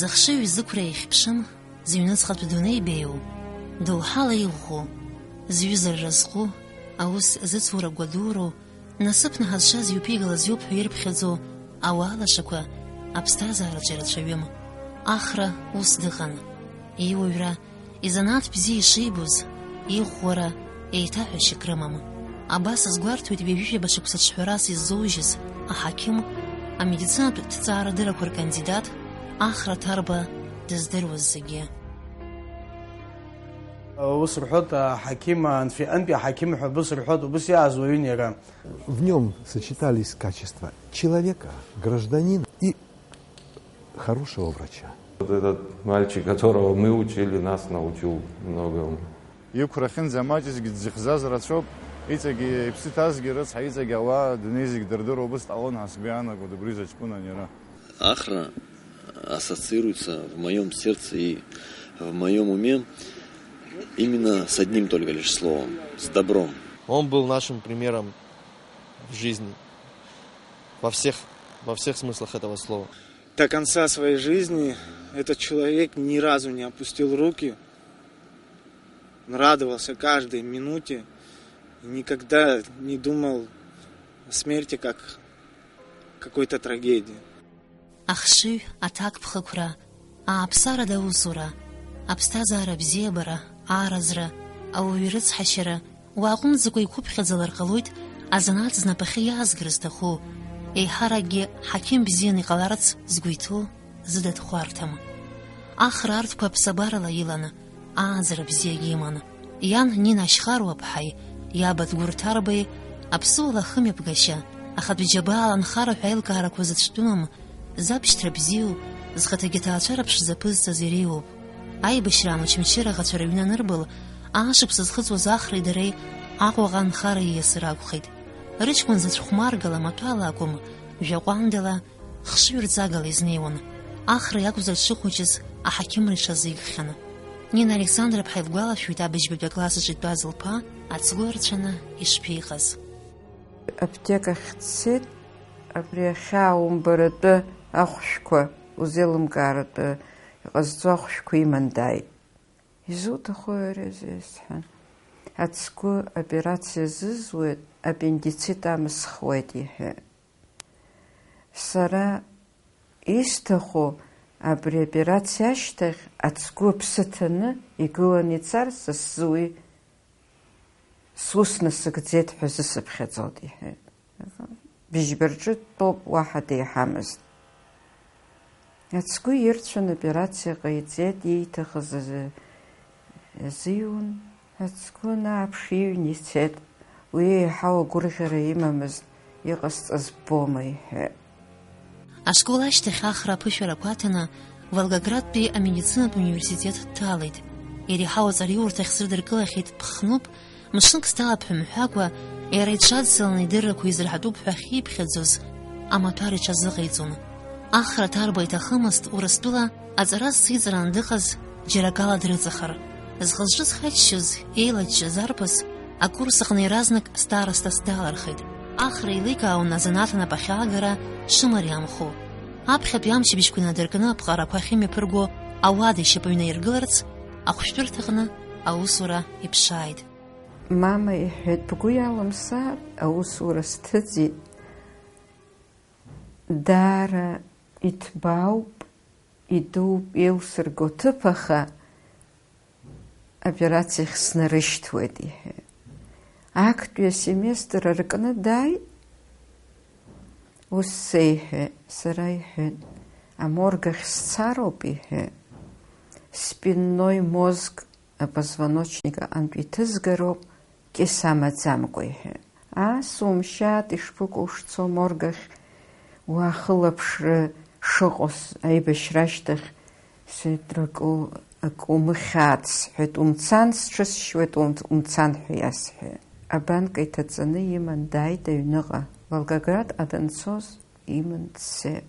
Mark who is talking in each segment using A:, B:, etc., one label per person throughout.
A: Зыхшыҩ изықәра иахьԥшым, зыҩныҵҟатәи дунеи беиоу, доуҳала иӷәӷәоу, зҩызара разҟу, аус зыцура гәадуроу, насыԥны ҳазшаз иуԥигалаз иоуп ҳәа ирԥхьаӡо ауаа лашақәа аԥсҭазаараҿы ирацәаҩым. Ахра ус дыҟан, иуаҩра, изанааҭ бзиа ишибоз, иӷәӷәара еиҭаҳәашьак рымам. Абас азгәарҭоит ҩажәижәаба шықәса ҽҳәарас иззоужьыз аҳақьым, амедицинатә ҭҵаарадырақәа ркандидат, Ахра Ҭарба дыздыруаз зегьы.
B: Ус рҳәоит аҳақьым, анфи аҳақьым ҳәа быс рҳәоит, убыс иаазуаҩын иара.
C: В нем сочетались качества человека, гражданина и хорошего врача.
D: Вот этот мальчик, которого мы учили, нас научил многому.
E: Иқәрахьын замаҷызгьы дзыхьзаз рацәоуп, иҵегьы иԥсы ҭазгьы рыцҳа, иҵегьы ауаа дунеи зегьы дырдыруа убыс дҟалон ҳәа иаанагоит убри заҷкәынан иара.
F: Ахра ассоциируется в моем сердце и в моем уме именно с одним только лишь словом, с добром.
G: Он был нашим примером в жизни, во всех смыслах этого слова.
H: До конца своей жизни этот человек ни разу не опустил руки, он радовался каждой минуте, никогда не думал о смерти как какой-то трагедии.
A: Ахшыҩ, аҭакԥхықәра, ааԥсара даусура, аԥсҭазаара бзиабара, ааразра, ауаҩы рыцҳашьара, уааҟәымҵӡакәа иқәыԥхьаӡалар ҟалоит азанааҭ знапахьы иаазгар зҭаху, еиҳаракгьы ҳақьым бзианы иҟаларц згәы иҭоу зыда дхәарҭам. Ахра арҭқәа аԥсабарала иланы, ааӡара бзиагьы иман. Иан Нина Ашьхаруа-ԥҳаи, иаб Адгәыр Ҭарбеи, аԥсуала хымҩаԥгашьа, ахатәы џьабаала анхара ҳәа аилкаарақәа зыцәтәымам, забшьҭра бзиоу, зхаҭагьы ҭаацәара ԥшӡа ԥызҵаз иреиуоуп. Аибашьра амчымчыра аӷацәа рыҩны анырбыл, аашықәса зхыҵуаз Ахреи дареи Аҟәаҟа анхара ииасыр акәхеит. Рыҷкәын зыцәхәмаргала маҭәала акәым, жәаҟәандала, хшыҩрҵагала изнеиуан. Ахра иакәзар дшыхәыҷыз аҳақьымра иҽазикхьан. Нина Александра-ԥҳа илгәалашәоит абыџьбатәи акласс аҿы итәаз лԥа ацгәы рцәаны ишԥиҟаз.
I: Аԥҭекахь дцеит, абри ахьаа умбаратәы ахәшәқәа, узеилымкааратәы иҟазҵо ахәшәқәа иман дааит. Изуҭаху аҩыза сҳәан. Ацгәы операциа зызуеит, аппендицит амысхуеит иҳәеит. Сара исҭаху абри аоперациа ашьҭахь ацгәы аԥсы ҭаны игыланы ицар са сзы уи сус насыгӡеит ҳәа зысыԥхьаӡоит иҳәеит. Быжьба рҿы дтәоуп, уаҳа деиҳамызт. Ацгәы ирцәан аоперациа ҟаиҵеит, ииҭахыз азиун, ацгәы нааԥш иҩны ицеит, уи еиҳау агәырӷьара имамызт, иҟасҵаз ббома иҳәеит.
A: Ашкол ашьҭахь Ахра аԥышәарақәа аҭаны Волгоградтәи амедицинатә университет дҭалеит. Иреиҳау аҵариурҭахь срыдыркылахьеит Ԥхнуп, мшынк сҭалап ҳәа мҳәакәа, иара иҽадцаланы идыррақәа изырҳатәуп ҳәа ахьиԥхьаӡоз амаҭәар иҽазыҟаиҵон. Ахра Ҭарба иҭахымызт Урыстәыла аҵара зсиҵараны дыҟаз џьара акала дрыҵахар. Зхы-зҿы зхаччоз, еилаччоз арԥыс акурс аҟны иаразнак старостас далархеит. Ахра еиликаауан азанааҭ анапахь аагара шымариамхо. Аԥхьатәи амчыбжьқәа инадыркны аԥҟарақәа ахьымҩаԥырго ауада ишьапы ҩнаиргыларц, ахәшәтәырҭаҟны аусура иԥшааит.
I: Мама иҳәеит, бгәы иалымсаар, аусура сҭыҵит. Даара иҭбаауп, идууп, еилсырго ҭыԥаха операциахь снарышьҭуеит иҳәеит. Актәи асеместр аркны дааит. Ус сеиҳәеит, сара иҳәеит, аморг ахь сцароуп иҳәеит. Спинной мозг апозвоночник аҟнытә иҭызгароуп, кьыс амаӡамкәа иҳәеит. Ас умшьаат, ишԥыкәу ушцо аморг ахь, уахылаԥшра шыҟоз аибашьра ашьҭахь акы умыхьаат сҳәеит, умцан, сҽысшьуеит, умцан ҳәа иасҳәеит. Абанка иҭаҵаны иман дааит аҩныҟа. Волгоградҟа данцоз иман дцеит.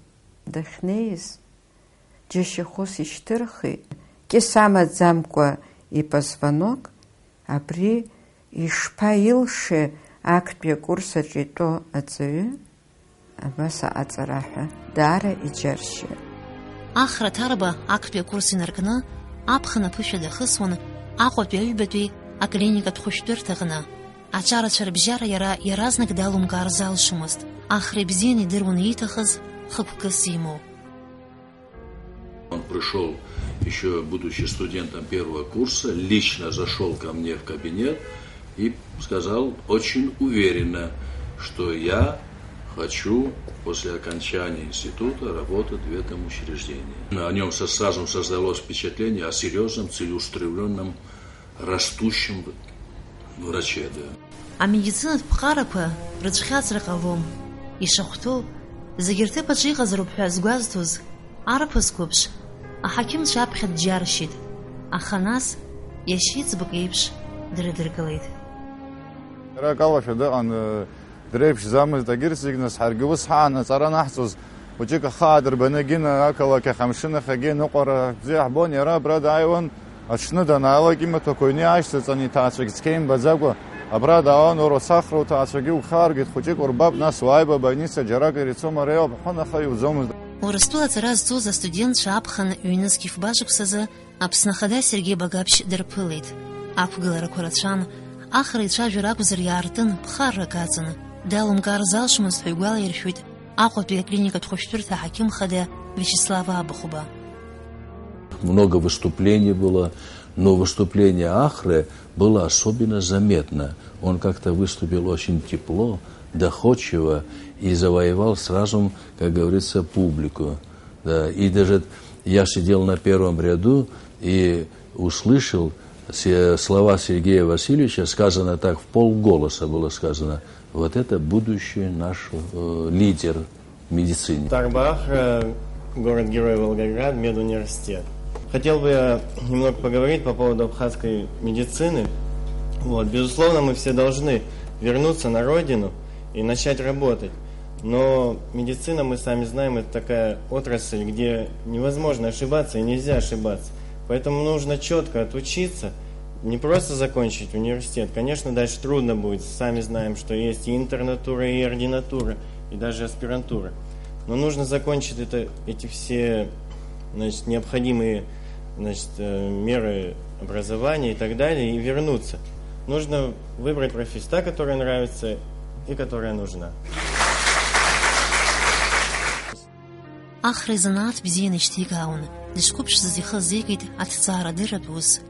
I: Дахьнеиз џьашьахәыс ишьҭырхит. Кьыс амаӡамкәа ипозвонок, абри ишԥаилше актәи акурс аҿы итәоу аҵаҩы, абас аҟаҵара ҳәа даара иџьаршьеит.
A: Ахра Тарба актәи акурс инаркны, аԥхын аԥышәа дахысуан, Аҟәатәи аҩбатәи аклиникатә хәышәтәырҭаҟны. Аҿарацәа рыбжьара иара иаразнак далумгар залшомызт. Ахра ибзиан идыруан ииҭахыз хықәкыс имоу.
J: Он пришел, еще будучи студентом первого курса, лично зашел ко мне в кабинет и сказал очень уверенно, что я хочу после окончания института работать в этом учреждении. О нем сразу создалось впечатление о серьезном, целеустремленном, растущем враче.
A: А медицинатә ԥҟарақәа рыцәхьаҵра ҟалом. Ишахәҭоу, зегьы рҭыԥаҿы иҟазароуп ҳәа згәазҭоз, арԥыс қәыԥш, аҳақьымцәа аԥхьа дџьаршьеит, аха нас иашьеиҵбак еиԥш дрыдыркылеит.
E: Ара калашәа дыҟан дреиԥшӡамызт, егьырҭ зегьы нас ҳаргьы ус ҳаан аҵара наҳҵоз, хәыҷык ахаа дырбаны Гина ақалақь ахамшынахагьы ныҟәара бзиа ҳбон, иара абра дааиуан, аҽны данаалак имаҭәақәа аҩны иаашьҭыҵан иҭаацәагь цқьа имбаӡакәа, абра даауан урацахра уҭаацәагьы ухааргеит, хәыҷык урбап, нас уааиба абольница џьарак ирицом, ара иауп, ҳәан аха иуӡомызт.
A: Урыстәыла аҵара зҵоз астудентцәа аԥхын ҩнызқь ифба-шықәсазы Аԥсны Ахада Сергеи Багаԥшь дырԥылеит. Ақәгыларақәа рацәан, Ахра ицәажәар акәзар иаартын, ԥхаррак аҵаны. Далумгар залшомызт ҳәа игәалаиршәоит Аҟәатәи аклиникатә хәышәтәырҭа аҳақьым хада Вячеслава Абыхуба.
J: Много выступлений было, но выступление Ахры было особенно заметно. Он как-то выступил очень тепло, доходчиво и завоевал сразу, как говорится, публику. Да. И даже я сидел на первом ряду и услышал слова Сергея Васильевича, сказано так, в полголоса было сказано, вот это будущий наш лидер в медицине.
G: Тарба Ахра, город-герой Волгоград, медуниверситет. Хотел бы я немного поговорить по поводу абхазской медицины. Вот, безусловно, мы все должны вернуться на родину и начать работать. Но медицина, мы сами знаем, это такая отрасль, где невозможно ошибаться и нельзя ошибаться. Поэтому нужно четко отучиться, не просто закончить университет. Конечно, дальше трудно будет. Сами знаем, что есть и интернатура, и ординатура, и даже аспирантура. Но нужно закончить эти все, значит, необходимые, значит, меры образования и так далее, и вернуться. Нужно выбрать профессию, та, которая нравится и которая нужна.
A: Ахра изанааҭ бзианы ишьҭеигаауан, дышқәыԥшӡаз ихы азеигеит аҭҵаара адырратә ус.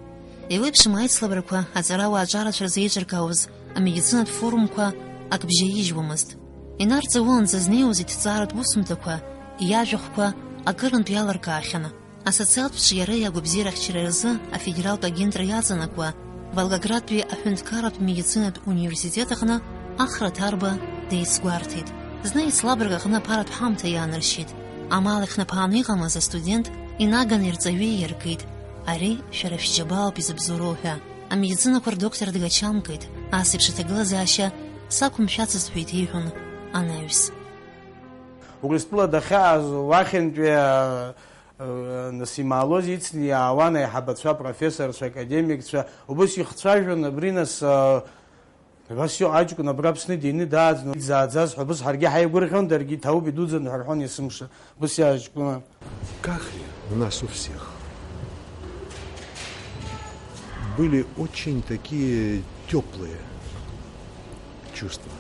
A: Еиуеиԥшым аицлабрақәа аҵарауаа аҿарацәа рзеиҿыркаауаз амедицинатә форумқәа ак бжьаижьуамызт. Инарҵауланӡа знеиуаз иҭҵааратә усумҭақәа, иажәахәқәа акырынтә иалыркаахьан. Асоциалтә иара иагәабзиарахьчара рзы афедералтә агентра иаҵанакуа Волгоградтәи аҳәынҭқарратә медицинатә университет аҟны Ахра Тарба деицгәарҭеит. Зны еицлабрак аҟны аԥаратә ҳамҭа иаанаршьит. Амал ихнаԥааны иҟамыз астудент инаганы ирҵаҩы ииркит. Ари шәара шәџьабаауп изыбзоуроу ҳәа. Амедицинақәа рдоктор дгачамкит. Ас еиԥш аҭагылазаашьа сақәымшәацызт ҳәа иҭеиҳәон анаҩс.
B: Урыстәыла дахьааз уахьынтәи нас имаалоз ицны иаауан аиҳабацәа, апрофессорцәа, академикцәа, убыс ихцәажәон абри нас Васио аҷкәын абра Аԥсны дины дааӡны изааӡаз ҳәа убыс ҳаргьы ҳаигәырӷьон, даргьы ҭаауп идуӡӡан ҳәа рҳәон есымша. Убыс иаҷкәын.
C: Кахли у нас у всех были очень такие теплые чувства.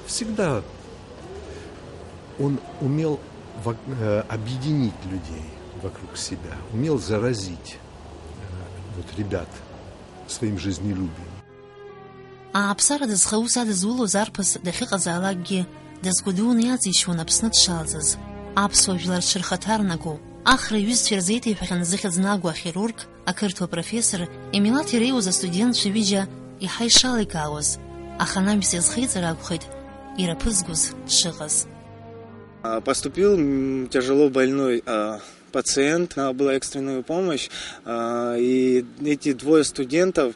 C: Всегда он умел объединить людей вокруг себя, умел заразить ребят своим жизнелюбием.
A: Аԥсара дызхаус адызулоз арԥыс дахьыҟазаалакгьы дазгәыдуны иаҵишьуан Аԥсны дшалҵыз. Аԥсуа жәлар дшырхаҭарнаго, Ахра иҩызцәа ирзеиҭеиҳәахьан зыхьӡнагоу ахирург, ақырҭуа профессор, имилаҭ иреиуаз астудентцәа ҩыџьа иаҳа ишаликаауаз, аха анаҩс иазхеиҵар акәхеит ираԥызгоз дшыҟаз.
H: Поступил тяжело больной пациент, была экстренная помощь, и эти двое студентов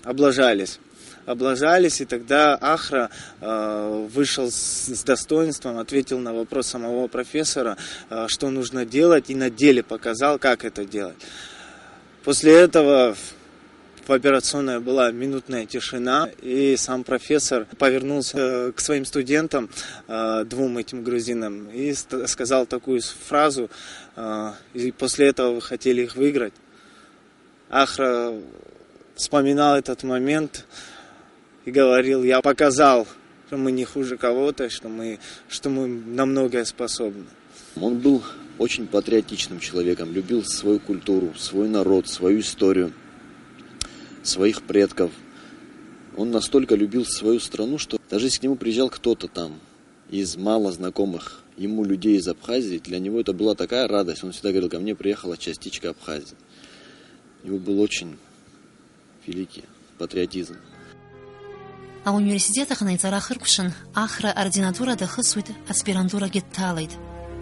H: облажались, и тогда Ахра вышел с достоинством, ответил на вопрос самого профессора, что нужно делать, и на деле показал, как это делать. После этого В операционной была минутная тишина, и сам профессор повернулся к своим студентам, двум этим грузинам, и сказал такую фразу, и после этого вы хотели их выиграть. Ахра вспоминал этот момент и говорил: я показал, что мы не хуже кого-то, что мы на многое способны.
F: Он был очень патриотичным человеком, любил свою культуру, свой народ, свою историю, своих предков. Он настолько любил свою страну, что даже если к нему приезжал кто-то там из мало знакомых ему людей из Абхазии, для него это была такая радость. Он всегда говорил: ко мне приехала частичка Абхазии. У него был очень великий патриотизм.
A: А в университетах найцара хыркушын ахра ординатура дахысует, аспирантура гетталайт.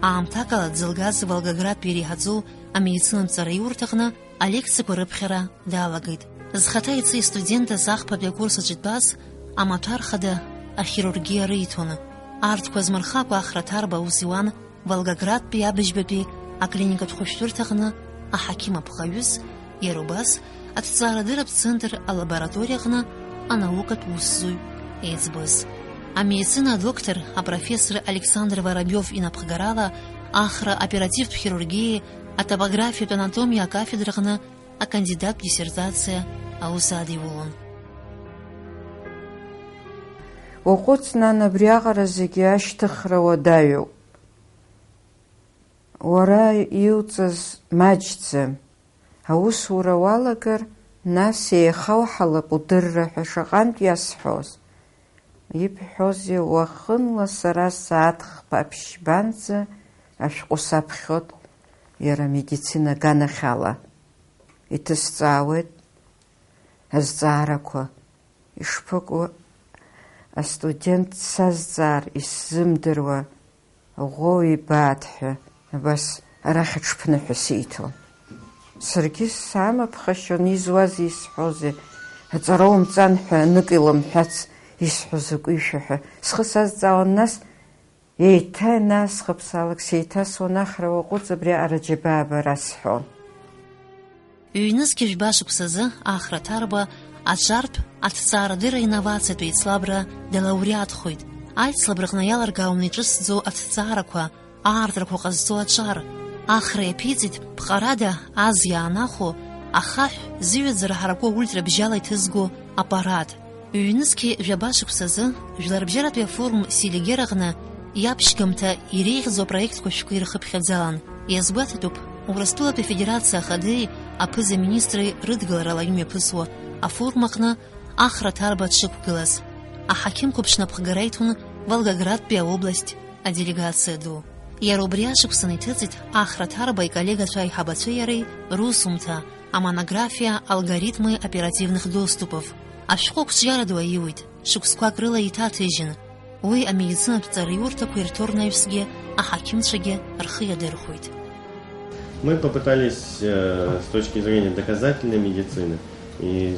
A: А амтакала дзылгаз Волгоград перехадзу, а медицинам цараюртахна, а лекции рыбхера далагайт. Зхатайцы и студенты захпабля курса джитбаз, а матархада, а хирургия рейтона. Арт квазмархапа ахратарба усиван, Волгоград пиабежбепи, а клиника тхуштуртахна, а хакима пхаюз, ерубас, от царадыраб центр а лабораторияхна, а наука туссуй, эйцбыз. А медицина доктор, а профессор Александр Воробьев и Напхагарала, ахра оператив в хирургии, а топографию анатомии а кафедрахна, а кандидат диссертация, а усади улон.
I: Уқуцна набриагара зегьы ашьҭыхра уадаҩуп. Уара иуҵаз маҷӡам. Аусура уалагар, нас еихауҳалап удырра ҳәа шаҟантә иасҳәоз. Ибҳәозеи уахынла сара сааҭ-хԥа ԥшьбанӡа ашәҟәы саԥхьот иара медицина аганахьала. Иҭысҵаауеит азҵаарақәа. Ишԥыкәу астудент сазҵаар исзымдыруа ӷәӷәоу ибааҭ ҳәа абас арахь аҽԥныҳәа сиҭон. Саргьы самаԥхашьон изуаз исҳәозеи, аҵара умҵан ҳәа анык илымҳәац исҳәо закәишәа ҳәа схы сазҵаауан, нас еиҭа инасхыԥсаалак сеиҭасуан ахра уаҟәыҵ абри араџьабаабара сҳәон.
A: Ҩнызқьи жәба-шықәсазы ахра ҭарба аҿартә аҭҵаарадырра инновациатә еицлабра далауреатхоит. Аицлабраҟны иаларгауаны иҿысӡоу аҭҵаарақәа, аартрақәа ҟазҵо аҿар. Ахра иаԥиҵеит ԥҟарада аз иаанахәо ахаҳә зыҩаӡара ҳаракуа ультрабжьала иҭызго аппарат. Ҩнызқьи жәаба-шықәсазы жәларбжьаратәи афорум Селигераҟны иаԥшьгамҭа иреиӷьӡоу апроектқәа шәкы ирхыԥхьаӡалан. Иазгәаҭатәуп Урыстәылатәи Афедерациа ахадеи аԥыза-министри рыдгыларала имҩаԥысуа афорум аҟны ахра ҭарба дшықәгылаз. Аҳақьымқәа ԥшнапхгара иҭон Волгоградтәи аобласть аделегациа ду. Иара убри ашықәсан иҭыҵит ахра ҭарба иколлегацәа аиҳабацәеи иареи русумҭа амонографиа алгоритмы оперативных доступов. Ашәҟәы қәҿиара ду аиуит, шықәсқәак рыла иҭаҭыжьын. Уи амедицинатә ҵараиурҭақәа ирҭорны аҩсгьы аҳақьымцәагьы рхы иадырхәоит.
G: Мы попытались с точки зрения доказательной медицины и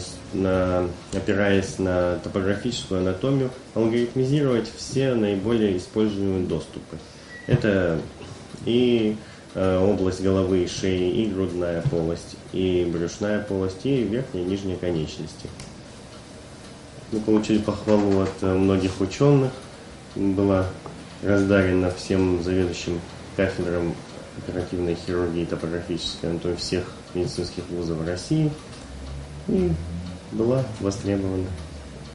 G: опираясь на топографическую анатомию, алгоритмизировать все наиболее используемые доступы. Это и область головы и шеи, и грудная полость, и брюшная полость, и верхняя и нижняя конечности. Мы получили похвалу от многих ученых, была раздарена всем заведующим кафедрам оперативной хирургии и топографической анатомии всех медицинских вузов России и была востребована.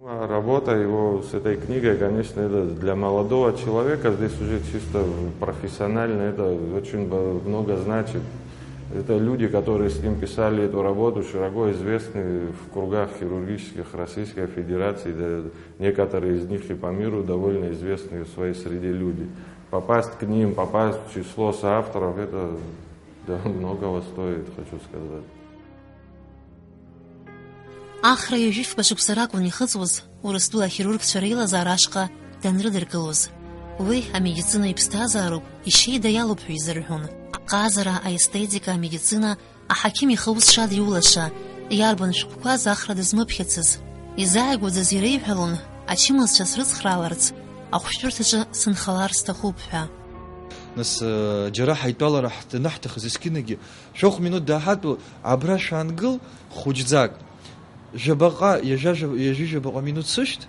D: Работа его с этой книгой, конечно, это для молодого человека, здесь уже чисто профессионально, это очень много значит. Это люди, которые с ним писали эту работу, широко известны в кругах хирургических Российской Федерации, да, некоторые из них и по миру довольно известны в своей среде люди. Попасть к ним, попасть в число соавторов, это да, многого стоит, хочу сказать.
A: Ахра ҩажәифба шықәса ракәын ихыҵуаз Урыстәыла ахирургцәа реилазаара ашҟа данрыдыркылоз. Уи амедицина иԥсҭазаароуп, ишьеида иалоуп ҳәа изырҳәон. Аҟазара, аестетика, амедицина, аҳақьым ихы ус шада иулаша, иарбан шәҟәқәаз ахра дызмыԥхьацыз. Изааигәаӡаз иреиҳәалон, ачымазцәа срыцхрааларц, ахәшәтәырҭаҿы сынхалар сҭахуп ҳәа.
K: Нас џьара ҳаитәалара ҳнаҳҭахыз есқьынагьы шәохә минут дааҳатәу абра шәаангыл хәыҷӡак. жабаqa яжи жабаqa минут сышт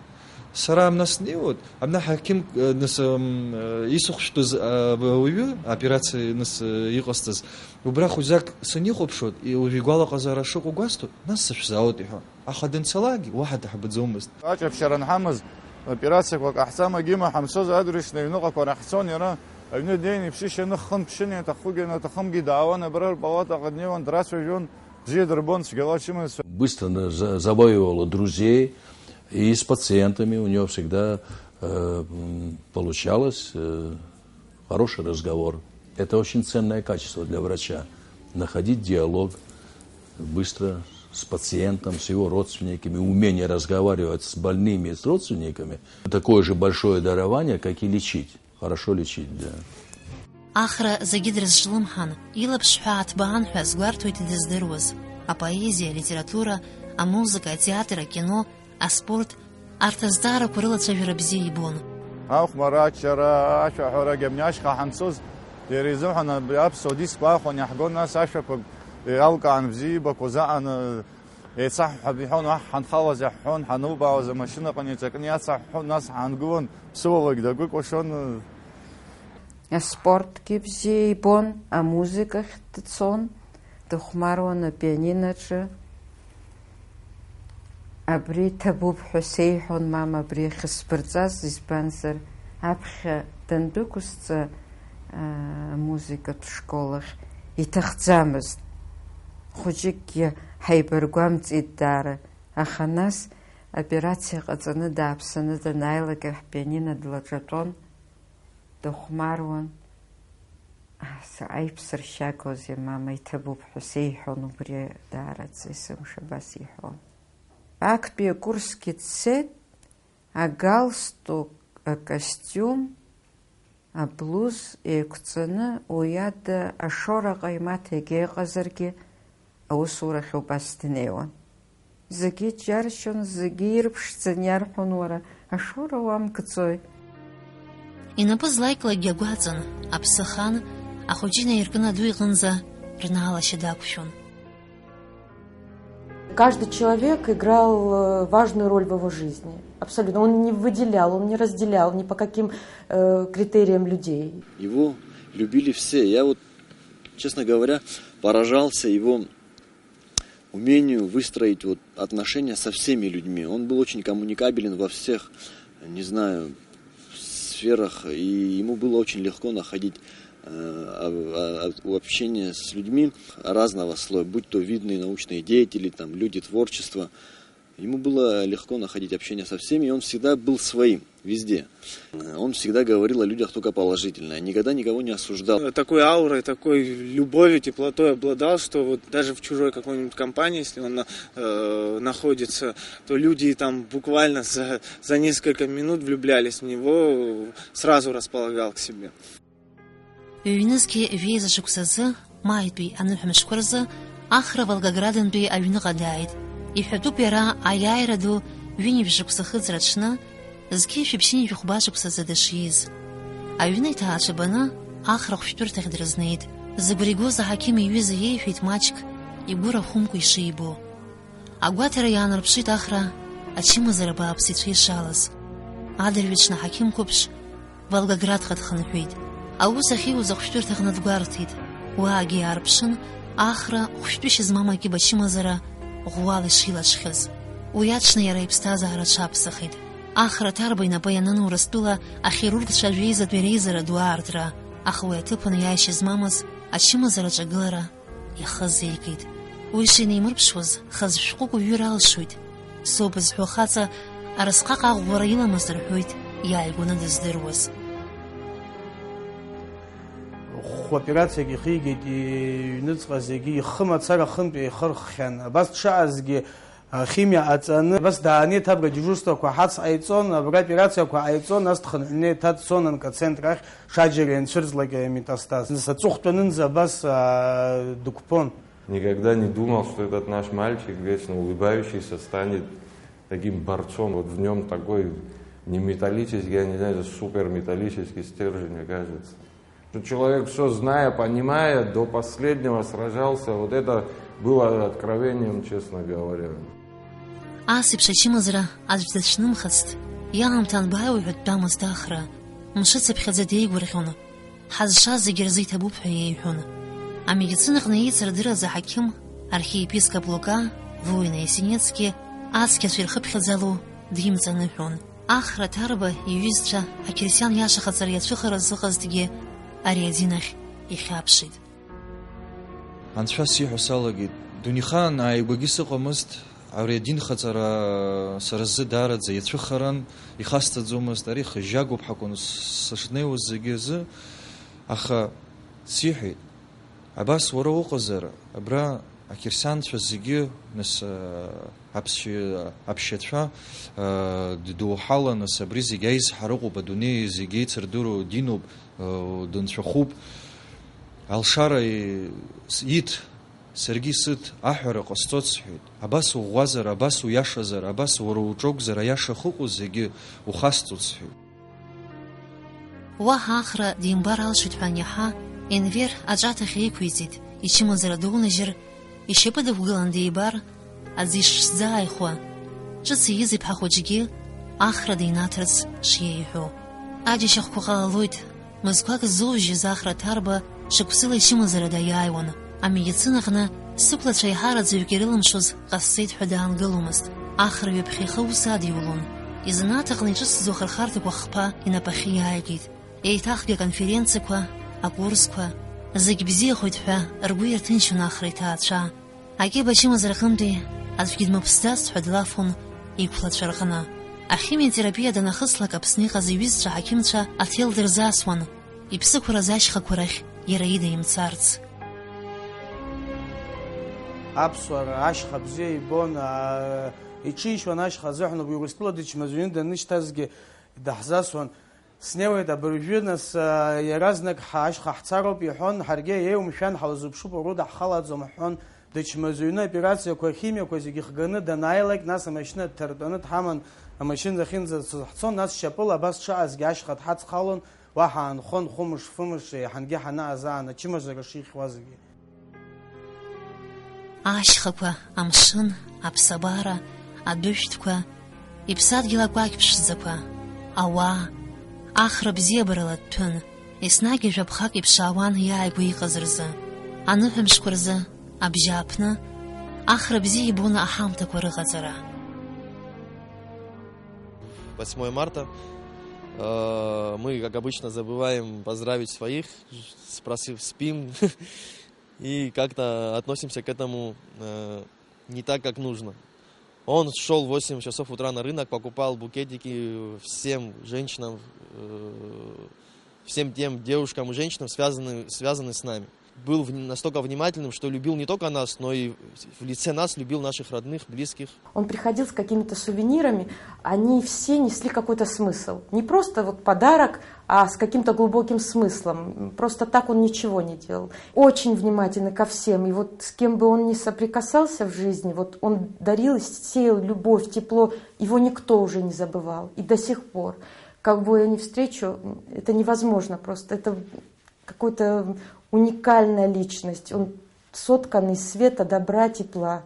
K: сара нас не вот амна хаким нас исухштуз ую операции нас иqostaz убрах узак сынихопшот и увигала казара шуку гасту нас сшзаут ихо ахаден салаги واحد حبزومست
E: اجب شرن حمز операция как ахсама гима хамсоз адресный ну как рахсон яра ابن ديني بشيش نخن بشني تخوجنا تخمجي دعوانا برر بواتا قدنيون دراسة جون زيد ربونس قلاشي.
J: Быстро завоевывала друзей, и с пациентами у нее всегда получалось хороший разговор. Это очень ценное качество для врача. Находить диалог быстро с пациентом, с его родственниками, умение разговаривать с больными и с родственниками. Такое же большое дарование, как и лечить. Хорошо лечить, да.
A: Ахра загидрыз жилымхан, илапш атбаан хваз гвартует дездеруз. А поэзия, литература, а музыка, театр, кино, а спорт артаздара курила цавирабзи и бон.
E: Ах марачара, аша хора гемняшка хамсоз, терезухана биабсо дисбахон яхгон нас аша по алкан бзи бакозаан صح حبيحون حنخلص يحون حنوبة وزي ماشينا قني تكني صح ناس حنقون سوق ده قول وشون
I: спорт кибзи бон а музыка хтсон тухмару на пианиначе абри табуб хусейхон мама бри хспрцаз диспансер апха тандукусца музыка в школах и тахцамыз хужик حيبرقامت إدارة أخناس أبيراتي قطنة دابسنة دنايلك بيانينا دلجاتون دخمارون سعيب سرشاكو زي ماما يتبو بحسيحون وبري دارت اسم شباسيحون أك بي كورسكي تسيت أغالستوك أكاستيوم أبلوز إيكوتسنة وياد أشورا قيمات هيجي قزركي أو صورة خباستنيون زكي جارشون زكير بشتنيار حنورا أشورا وام كتوي
A: إنبز لايكلا جاguatsan أبسخان أخوجينا يركنا دوي غنزا رنала щедакущун.
L: Каждый человек играл важную роль в его жизни. Абсолютно. Он не выделял, он не разделял ни по каким критериям людей.
F: Его любили все. Я вот, честно говоря, поражался его умению выстроить вот отношения со всеми людьми. Он был очень коммуникабелен во всех, не знаю, сферах, и ему было очень легко находить общение с людьми разного слоя, будь то видные научные деятели, там, люди творчества. Ему было легко находить общение со всеми, и он всегда был своим, везде. Он всегда говорил о людях только положительно, никогда никого не осуждал.
H: Такой аурой, такой любовью, теплотой обладал, что вот даже в чужой какой-нибудь компании, если он находится, то люди там буквально за несколько минут влюблялись в него, сразу располагал к себе.
A: Үйнізге вейза жүксізі, майдбей анухымышкурзы, ахра Волгоградын бей айыны ғадайд. Ихәтуп яра аяйраду үйнев жүксіхыдзрачны, зге фипсини фихуба жүксізі дышиз. Айыны итаачыбаны ахра құштур тәғдірізнейд. Зыбригоза хакими юзы ейфейт мачк, игура хумку ишибу. Агуатара янарпшит ахра, ачима зараба апситшей шалыз. Адарвична хаким купш, Волгоград хатханхуид. أوز أخي وزخشتور تغنى دقارتيد واقي عربشن آخرة خشتوش از ماما كي باشي مزارا غوال شيلا شخز وياتشنا يرى يبستازا هرا شاب سخيد آخرة تاربينا بيانانو رستولا أخيرورك شاجويزا دويريزا دوارترا أخويا تلبنا يايش از مامز أشي مزارا جاقلرا يخز يكيد ويشيني مربشوز خز شقوق ويرال شويد صوبز حوخاتا أرسقاقا غوريلا مزرحويد يايقونا دزدروز
B: операция гихиги нуцгазиги хма цара хмпи хрхан бас чаазги химия ацаны бас даани табга дежурство ко хац айцон операция ко айцон астхн не тат сонан ка центрах шаджерен цурзлага метастаз сацухтонын за бас дукпон.
D: Никогда не думал, что этот наш мальчик, вечно улыбающийся, станет таким борцом. Вот в нем такой не металлический, я не знаю, супер металлический стержень, мне кажется. Что человек все зная, понимая, до последнего сражался. Вот это было откровением, честно говоря.
A: Асиԥш ачымазара аӡә дацәнымхацт, иаамҭа анбааиуа ҳәа дтәамызт Ахра, мшыцыԥхьаӡа деигәырӷьон, ҳазшаз зегьы рзы иҭабуп ҳәа иеиҳәон. Амедицинаҟны еицырдырыз аҳақьым, архиепископ Лука, воин Есенецки, ацқьацәа ирхыԥхьаӡало димҵаныҳәон. Ахра Ҭарба иҩызцәа ақьырсиан иашахаҵара иацәыхараз зыҟазҭгьы ари адин ахь ихьаԥшит.
K: Анцәа сиҳәо салагеит, дунеихаан ааигәагьы сыҟамызт, ари адин хаҵара сара сзы даараӡа иацәыхаран, ихасҵаӡомызт, ари хыжьагоуп ҳакәын сышнеиуаз зегьы азы, аха сиҳәеит, абас уара уҟазар, абра ақьырсианцәа зегьы нас аԥшьацәа ддоуҳала, нас абри зегьы аизҳарыҟоуп, адунеи зегьы еицырдыруа диноуп, дынцәахәуп, алшара ит, саргьы сыҭ, аҳәара ҟасҵоит сҳәеит. Абас уӷәӷәазар, абас уиашазар, абас уара уҿоукзар, аиаша хыҟоу зегьы ухасҵоит сҳәеит.
A: Уаҳа Ахра димбар алшоит ҳәа аниаҳа, Енвер аҿаҭахь еиқәиҵеит, ичымазара доунажьыр, ишьапы дықәгылан дибар, аӡы ишзааихәа, ҿыц ииз иԥҳа хәыҷгьы Ахра динаҭарц шиеиҳәо. Аџьашьахәқәа ҟалалоит, мызқәак ззоужьыз Ахра Ҭарба шықәсыла ичымазара даиааиуан. Амедицинаҟны сықәлацәа иҳараӡаҩык ирылымшоз ҟасҵеит ҳәа даангыломызт. Ахра ҩаԥхьа ихы ус адиулон. Изанаҭаҟны иҿыцӡоу ахырхарҭақәа хԥа инапахьы иааигеит. Еиҭахгьы аконференциақәа, акурсқәа, зегь бзиахоит ҳәа ргәы ирҭынчон Ахра иҭаацәа. Акьыба ачымазараҟынтәи аӡәгьы дмыԥсӡацт ҳәа длафон иқәлацәа рҟны. Ахимиатерапиа данахыслак Аԥсны иҟаз иҩызцәа ҳақьымцәа аҭел дырзасуан, иԥсықәараз ашьхақәа рахь иара ида имцарц.
B: Аԥсуара ашьха бзиа ибон, иҽишьуан ашьха азыҳәан Урыстәыла дычмазаҩны данышьҭазгьы даҳзасуан. Снеиуеит абыржәы, нас иаразнак ашьха ҳцароуп иҳәон, ҳаргьы еиумшәан ҳаузыԥшуп, уруда ҳхалаӡом ҳҳәон. Дычмазаҩны операциақәа, химиақәа зегьы хганы данааилак, нас амашьына дҭартәаны дҳаман, амашьына дахьынӡацоз ҳцон, нас шьапыла абас дшаазгьы ашьха дҳаҵхалон, уа ҳаанхон хәымш-фымш, ҳангьы ҳанаазаан, ачымазара шихьуазгьы.
A: Ашьхақәа, амшын, аԥсабара, адәышәҭқәа, иԥсадгьыл акәакь ԥшӡақәа, ауаа, Ахра бзиабарала дҭәын, еснагь ажәаԥхак иԥшаауан иааигәа иҟаз рзы. Аныҳәамшқәа рзы, абжьааԥны, Ахра бзиа ибон аҳамҭақәа рыҟаҵара.
M: 8 марта. Мы, как обычно, забываем поздравить своих, спим и как-то относимся к этому не так, как нужно. Он шел в 8 часов утра на рынок, покупал букетики всем женщинам, всем тем девушкам и женщинам, связанным с нами. Был настолько внимательным, что любил не только нас, но и в лице нас любил наших родных, близких.
L: Он приходил с какими-то сувенирами, они все несли какой-то смысл. Не просто вот подарок, а с каким-то глубоким смыслом. Просто так он ничего не делал. Очень внимательный ко всем. И вот с кем бы он ни соприкасался в жизни, вот он дарил и сеял любовь, тепло. Его никто уже не забывал. И до сих пор. Кого я не встречу, это невозможно просто. Это какой-то уникальная личность. Он соткан из света, добра, тепла,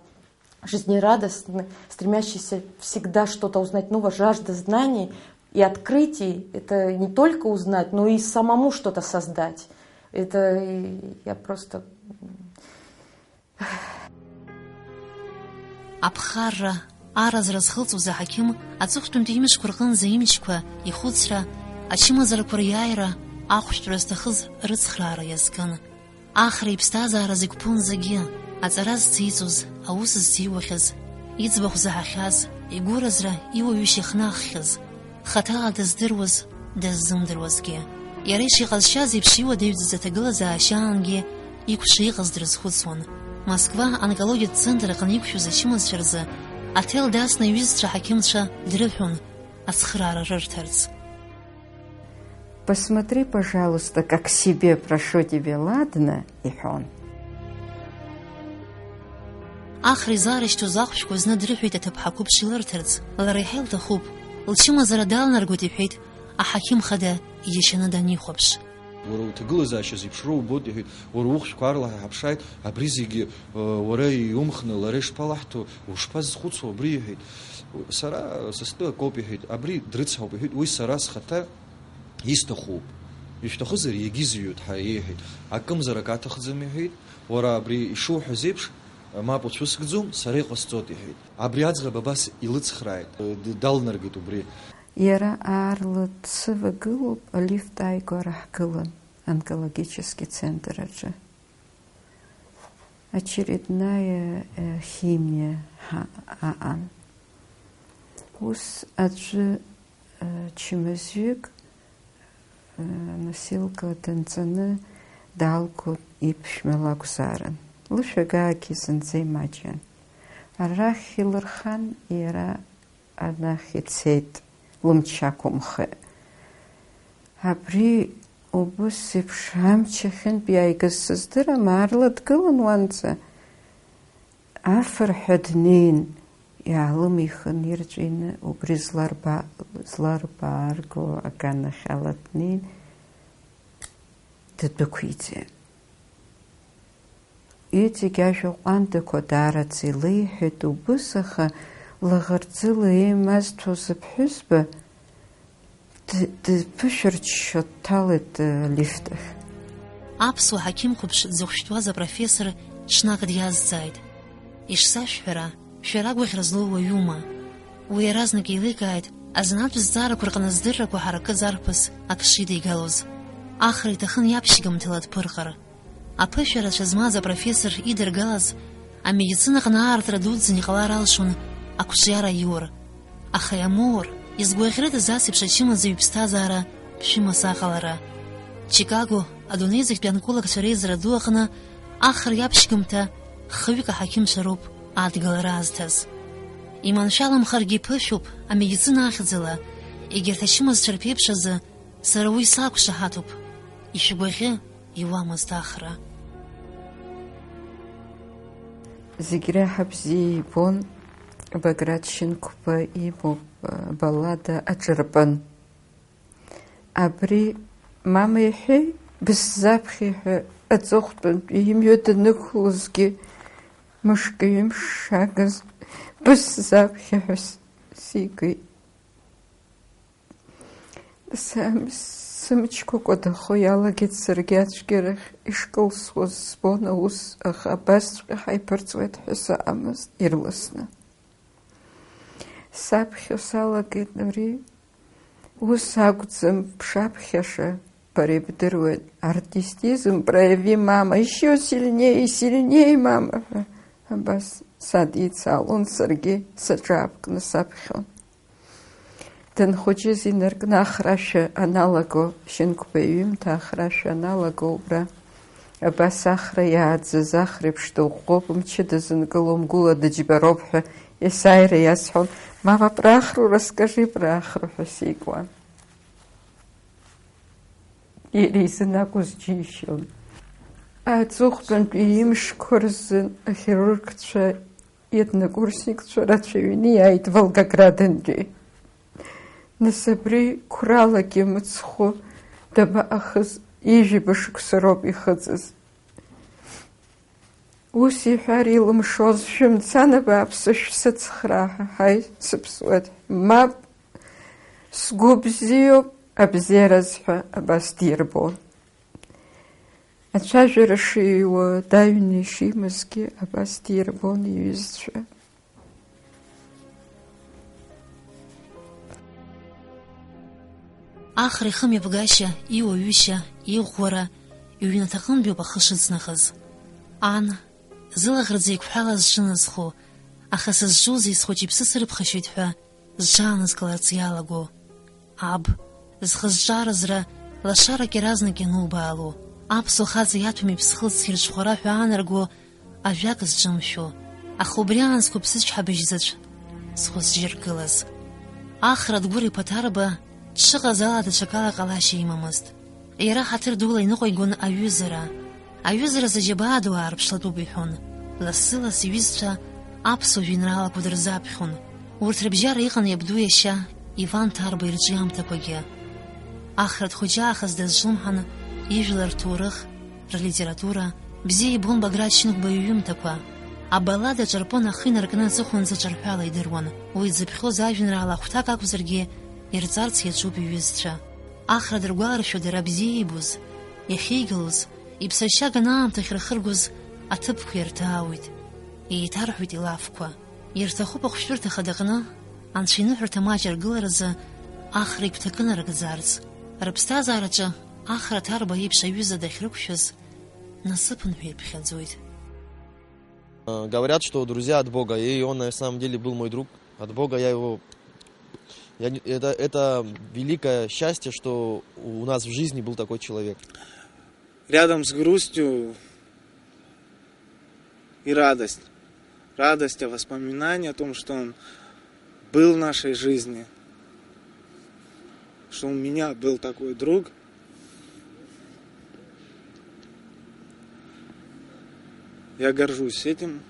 L: жизнерадостный, стремящийся всегда что-то узнать новое, жажда знаний и открытий. Это не только узнать, но и самому что-то создать. Это я просто...
A: Аԥхарра, аразра зхылҵуаз аҳақьым аҵыхәтәантәи имшқәа рҟынӡа имчқәа, ихәыцра, ачымазарақәа риааира, ахәшәтәра зҭахыз рыцхраара иазкын. Ахра иԥсҭазаара зықәԥон зегьы, аҵара зциҵоз, аус ззиуахьаз, иӡбахә заҳахьаз, игәыразра иуаҩышьа ихнаххьаз, хаҭала дыздыруаз, даззымдыруазгьы. Иара ишиҟазшьаз еиԥш иуадаҩӡаз аҭагылазаашьаангьы иқәшәа иҟаз дрызхәыцуан. Москва онкологиатә центр аҟны иқәшәоз ачымазцәа рзы аҭел дасны иҩызцәа ҳақьымцәа дрыҳәон ацхраара рырҭарц.
I: Посмотри, пожалуйста, как себе, прошу тебя, ладно, иҳәон.
A: Ахра изаарышьҭуаз ахәшәқәа зны дрыҳәеит аҭыԥҳа қәыԥш илырҭарц, лара иаҳа илҭахуп, лчымазара далнаргоит иҳәеит аҳақьым хада иџьашьаны данихәаԥш.
K: уара уҭагылазаашьа зеиԥшроу убоит иҳәеит, уара ухәшәқәа арлаҳа ҳаԥшааит, абри зегьы уара иумхны лара ишԥалаҳҭо, ушԥазхәыцуа абри иҳәеит. Сара састәы акоуп иҳәеит, абри дрыцҳауп иҳәеит, уи сара схаҭа исҭахуп. Ишәҭахызар иагьизҩуеит ҳәа иеиҳәеит. Акымзарак аҭахӡам иҳәеит, уара абри ишуҳәаз еиԥш мап уцәыскӡом, сара иҟасҵоит иҳәеит. Абри аӡӷаб абас илыцхрааит, далнаргеит убри.
I: Иара аарла дсывагылоуп алифт ааигәара ҳгылан онкологический центр аҿы. Очередная химия аан. Ус аӡәы чмазаҩык носилка данҵаны даалго иԥшәма лакәзаарын. Лышәагаагьы зынӡа имаҷын. Арахь илырхан, иара анахь ицеит. Лымчақәымхы. Абри убыс еиԥш амчахьынтә иааигаз сыздырам, аарла дгылан уанӡа. Афырҳәа днеин, иаалымихын ирҵәины, убри зларбаарго аганахь ала днеин, ддәықәиҵеит. Иҵегь ажәа ҟәандақәа даараӡа илеиҳәеит, убыс аха лаӷырӡыла еимазҭәоз аԥҳәызба дԥышәырччо дҭалеит алифт ахь.
A: Аԥсуа ҳақьымқәыԥш дзыхәшәтәуаз апрофессор ҽнак диазҵааит. Ишсашәҳәара, шәара агәаӷьра злоу уаҩума? Уи иаразнак еиликааит, азанатә зҵаарақәа рҟны здыррақәа ҳаракыз арԥыс ак шидигалоз. Ахра иҭахын иаԥшьгамҭала дԥырҟар. Аԥышәарацәа змаз апрофессор идыргалаз, амедицинаҟны аартра дуӡӡан иҟалар алшон ақәҿиара иур. Аха иамоур, изгәаӷьрыдаз асеиԥш ачымазаҩ иԥсҭазаара ԥшәымас аҟалара. Чикаго, адунеи зегьтәи онкологцәа реизара ду аҟны ахра иаԥшьгамҭа хҩык аҳақьымцәа роуп адгалара азҭаз. Иманшәаламхаргьы иԥышәоуп амедицина ахьӡала, егьырҭ ачымазцәа рԥеиԥш азы сара уи сақәшаҳаҭуп. Ишәгәаӷьы иуамызт ахра.
I: Зегь реиҳа бзиа ибон Баграт Шьынқәба имоуп баллада Аҿырпын. Абри мама иҳәеи, бысзаԥхьа ҳәа аҵыхәтәантәи имҩа данықәлозгьы мышкы ҩымш шагыз бысзаԥхьа ҳәа сигеит. Сымчқәа кәадахо иалагеит саргьы ацәгьарахь ишкылсуаз збон аус, аха абасҵәҟьа ҳаиԥырҵуеит ҳәа саҟамызт ирласны. Саԥхьо салагеит ари, ус акәӡам бшаԥхьаша, бара ибдыруеит. Артистизм прояви, мама, еще сильнее, сильнее, мама. Абас садицалон саргьы саҿаапкны саԥхьон. Данхәыҷыз инаркны ахрашәа аналаго, Шьынқәба иҩымҭа ахрашәа аналаго убра. Абас ахра иааӡаз ахреиԥш дыӷәӷәоуп, мчыда зынкылом, гәыла дыџьбароуп ҳәа есааира иасҳәон. Мама, про ахру расскажи, про ахру ҳәа сикуан. Иара изын акәыз џьишьон. Аҵыхәтәантәи имшқәа рзы ахирургцәа, етнокурсникцәа рацәаҩны иааит Волгоградантәи. Нас абри қәралагьы мыцхәы дабаҟахыз, ижәиба шықәса роуп ихыҵыз. Ус иҳәар илымшоз, шәымцан абааԥсы шәсыцхраа, ҳаи, сыԥсуеит. Мап, сгәы бзиоуп, абзиараз ҳәа абас дирбон. Ацәажәара шиҩуа, даҩны ишимазгьы абас дирбон иҩызцәа.
A: Ахра ихымҩаԥгашьа, иуаҩышьа, иӷәӷәара, иҩнаҭаҟынтәиуп ахы шыцнахыз. Ан, зылаӷырӡ еиқәҳәалаз сшыназхо, аха сызҿузеи схәыҷ иԥсы сырԥхашьоит ҳәа зҽаанызкыларц иалаго. Аб, зхызҿаразра, лашарак иаразнак ианубаало, аԥсуа хаҵа иаҭәам иԥсхылц ирҽхәара ҳәа аанарго, ажәак зҿымшәо, аха убри аансқәа ԥсычҳабыжь заҵә схәызжьыргылаз. Ахра дгәыр иԥаҭарба дшыҟаз ала даҽакала ҟалашьа имамызт. Иара ҳаҭыр дула иныҟәигон аҩызара. Аҩызаразы џьабаа ду аарԥшлатәуп иҳәон. Лассы-ласс иҩызцәа аԥсуа жәеинраалақәа дырзаԥхьон. Урҭ рыбжьара иҟан иабду иашьа Иван Ҭарба ирҿиамҭақәагьы. Ахра дхәыҷаахаз дазҿлымҳан, ижәлар рҭоурых, рлитература, бзиа ибон Баграт Шьынқәба иҩымҭақәа. Абаллада ҿырпын ахы инаркны аҵыхәанӡа ҿырҳәала идыруан. Уи дзыԥхьоз ажәеинраала хәҭак акәзаргьы ирҵарц иаҿуп иҩызцәа. Ахра дыргәаларшәо дара бзиа ибоз, иахьеигалоз, иԥсашьаган аамҭахь рхыргоз аҭыԥқәа ирҭаауеит. Еиҭарҳәоит илафқәа. Ирҭахуп ахәшәтәырҭа хадаҟны анцәа иныҳәарҭа маҷ аргыларазы ахра игәҭакы нарыгӡарц. Рыԥсҭазаараҿы Ахра Ҭарба еиԥш аҩыза дахьрықәшәаз насыԥын ҳәа ирԥхьаӡоит.
M: Говорят, что друзья от Бога, и он на самом деле был мой друг. От Бога это великое счастье, что у нас в жизни был такой человек.
H: Рядом с грустью и радость. Радость о воспоминании о том, что он был в нашей жизни, что у меня был такой друг. Я горжусь этим.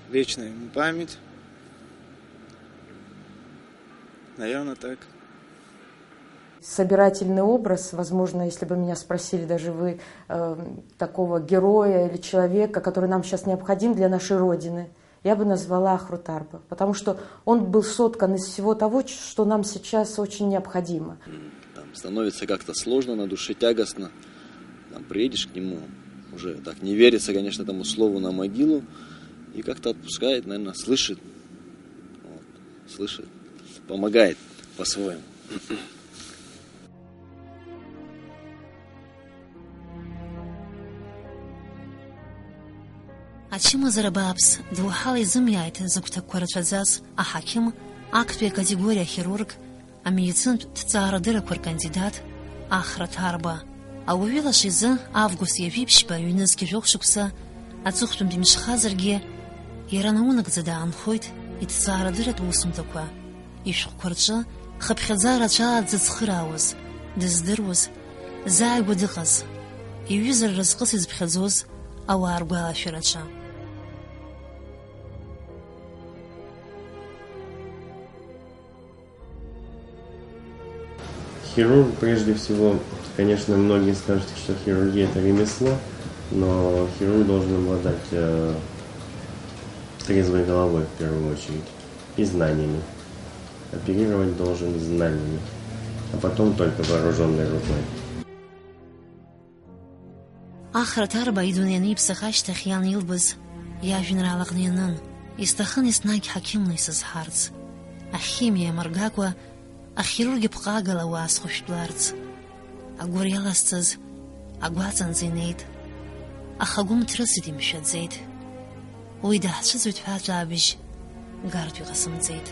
H: Вечная ему память. Наверное, так.
L: Собирательный образ, возможно, если бы меня спросили даже вы, такого героя или человека, который нам сейчас необходим для нашей Родины, я бы назвала Ахру Тарба, потому что он был соткан из всего того, что нам сейчас очень необходимо.
F: Там становится как-то сложно, на душе тягостно. Там приедешь к нему, уже так не верится, конечно, этому слову на могилу, и как-то отпускает, наверное, слышит, слышит, помогает по-своему.
A: Ачымазара бааԥс дуаҳала изымиааит зыгәҭакқәа рацәаӡаз аҳақьым, актәи акатегориа ахирург, амедицинтә ҭҵаарадырақәа ркандидат Ахра Ҭарба. Ауаҩы лаша изы август иажәибжьба ҩнызқьи жәохә шықәса аҵыхәтәантәи мшхазаргьы иара наунагӡа даанхоит иҭҵаарадырратә усумҭақәа. Ишәҟәқәа рҿы хыԥхьаӡа рацәала дзыцхыраауаз, дыздыруаз, зааигәа дыҟаз, иҩызара разҟыс изыԥхьаӡоз ауаа ргәалашәараҿы.
N: Хирург, прежде всего, конечно, многие скажут, что хирургия – это ремесло, но хирург должен обладать трезвой головой, в первую очередь, и знаниями. Оперировать должен знаниями, а потом только вооруженной рукой.
A: Ахра Ҭарба идунеины иԥсах ашьҭахь иан илбаз иажәеинраалаҟны ианын, исҭахын еснагь ҳақьымла исызҳарц, ахимиа иамыргакәа ахирург ипҟагала ауаа схәышәтәларц. Агәыр иалазҵаз агәаҵанӡа инеит, аха агәы мҭрысит имшәаӡеит. Уи даҳцәыӡуеит ҳәа аҵәаабжь гартә иҟасымҵеит.